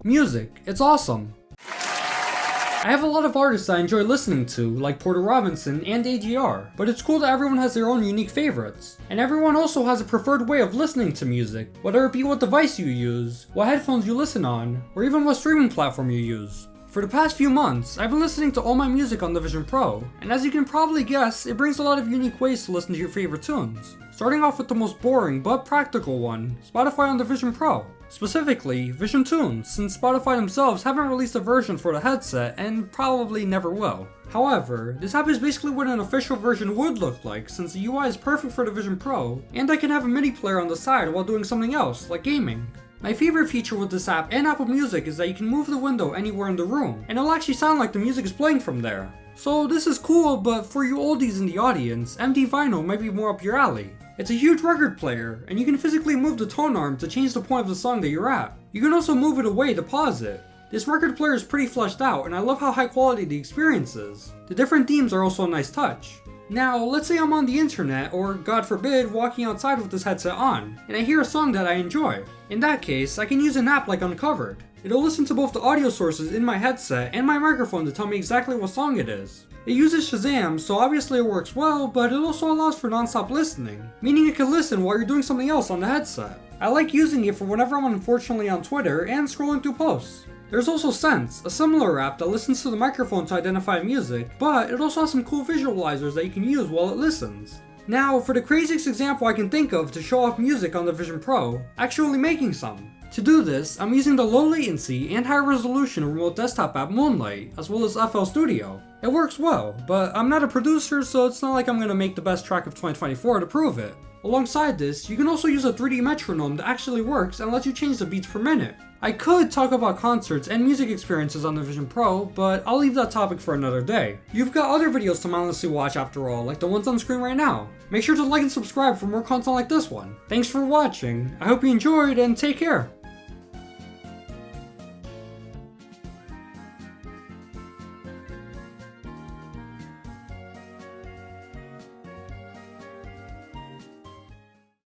Music, it's awesome. I have a lot of artists I enjoy listening to, like Porter Robinson and AGR, but it's cool that everyone has their own unique favorites. And everyone also has a preferred way of listening to music, whether it be what device you use, what headphones you listen on, or even what streaming platform you use. For the past few months, I've been listening to all my music on the Vision Pro, and as you can probably guess, it brings a lot of unique ways to listen to your favorite tunes. Starting off with the most boring but practical one, Spotify on the Vision Pro. Specifically, Vision Tunes, since Spotify themselves haven't released a version for the headset and probably never will. However, this app is basically what an official version would look like, since the UI is perfect for the Vision Pro, and I can have a MIDI player on the side while doing something else, like gaming. My favorite feature with this app and Apple Music is that you can move the window anywhere in the room, and it'll actually sound like the music is playing from there. So this is cool, but for you oldies in the audience, MD Vinyl might be more up your alley. It's a huge record player, and you can physically move the tone arm to change the point of the song that you're at. You can also move it away to pause it. This record player is pretty fleshed out, and I love how high quality the experience is. The different themes are also a nice touch. Now, let's say I'm on the internet, or God forbid, walking outside with this headset on, and I hear a song that I enjoy. In that case, I can use an app like Uncovered. It'll listen to both the audio sources in my headset and my microphone to tell me exactly what song it is. It uses Shazam, so obviously it works well, but it also allows for non-stop listening, meaning it can listen while you're doing something else on the headset. I like using it for whenever I'm unfortunately on Twitter and scrolling through posts. There's also Sense, a similar app that listens to the microphone to identify music, but it also has some cool visualizers that you can use while it listens. Now, for the craziest example I can think of to show off music on the Vision Pro, actually making some. To do this, I'm using the low latency and high resolution remote desktop app Moonlight, as well as FL Studio. It works well, but I'm not a producer, so it's not like I'm gonna make the best track of 2024 to prove it. Alongside this, you can also use a 3D metronome that actually works and lets you change the beats per minute. I could talk about concerts and music experiences on the Vision Pro, but I'll leave that topic for another day. You've got other videos to mindlessly watch after all, like the ones on screen right now. Make sure to like and subscribe for more content like this one. Thanks for watching, I hope you enjoyed, and take care!